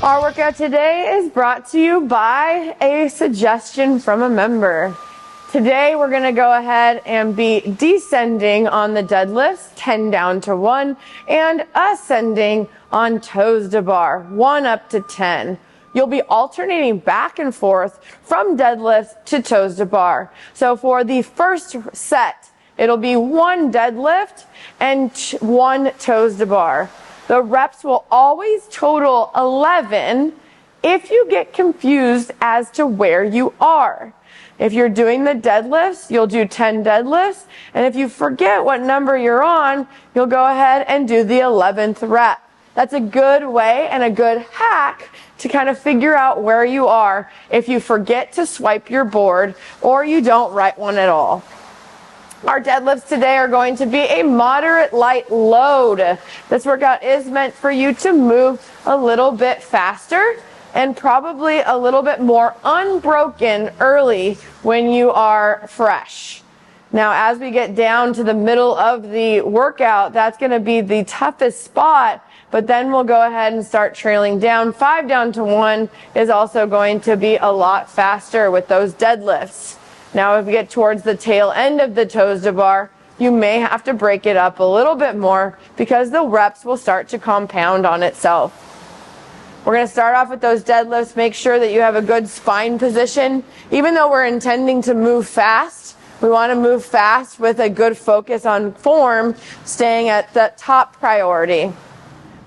Our workout today is brought to you by a suggestion from a member. Today we're going to go ahead and be descending on the deadlifts, 10 down to 1, and ascending on toes to bar, 1 up to 10. You'll be alternating back and forth from deadlifts to toes to bar. So for the first set, it'll be 1 deadlift and 1 toes to bar. The reps will always total 11 if you get confused as to where you are. If you're doing the deadlifts, you'll do 10 deadlifts. And if you forget what number you're on, you'll go ahead and do the 11th rep. That's a good way and a good hack to kind of figure out where you are if you forget to swipe your board or you don't write one at all. Our deadlifts today are going to be a moderate light load. This workout is meant for you to move a little bit faster and probably a little bit more unbroken early when you are fresh. Now, as we get down to the middle of the workout, that's going to be the toughest spot, but then we'll go ahead and start trailing down. 5 down to 1 is also going to be a lot faster with those deadlifts. Now, if we get towards the tail end of the toes to bar, you may have to break it up a little bit more because the reps will start to compound on itself. We're going to start off with those deadlifts. Make sure that you have a good spine position. Even though we're intending to move fast, we want to move fast with a good focus on form, staying at the top priority.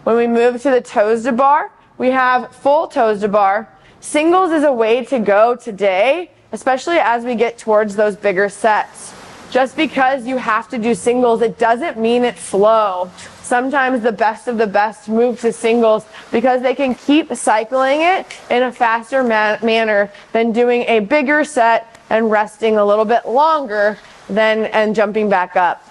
When we move to the toes to bar, we have full toes to bar. Singles is a way to go today, especially as we get towards those bigger sets. Just because you have to do singles, it doesn't mean it's slow. Sometimes the best of the best move to singles because they can keep cycling it in a faster manner than doing a bigger set and resting a little bit longer and jumping back up.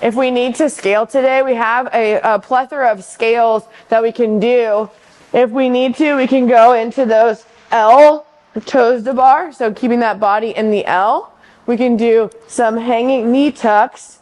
If we need to scale today, we have a plethora of scales that we can do. If we need to, we can go into those L toes to bar, so keeping that body in the L. We can do some hanging knee tucks.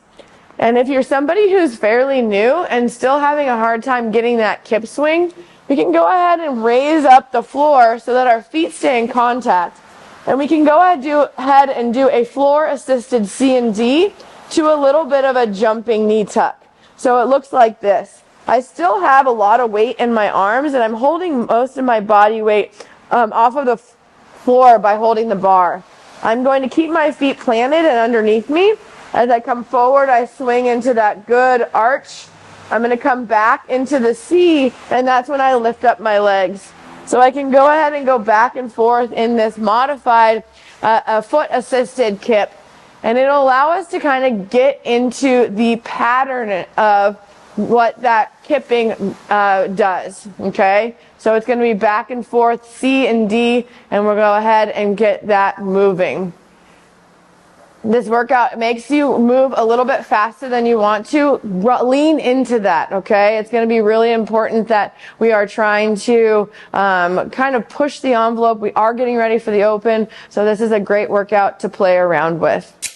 And if you're somebody who's fairly new and still having a hard time getting that kip swing, we can go ahead and raise up the floor so that our feet stay in contact. And we can go ahead and do a floor assisted C and D to a little bit of a jumping knee tuck. So it looks like this. I still have a lot of weight in my arms and I'm holding most of my body weight off of the floor by holding the bar. I'm going to keep my feet planted and underneath me. As I come forward, I swing into that good arch. I'm going to come back into the C, and that's when I lift up my legs. So I can go ahead and go back and forth in this modified foot-assisted kip. And it'll allow us to kind of get into the pattern of what that kipping does, okay? So it's going to be back and forth, C and D, and we'll go ahead and get that moving. This workout makes you move a little bit faster than you want to. Lean into that, okay? It's going to be really important that we are trying to kind of push the envelope. We are getting ready for the open, so this is a great workout to play around with.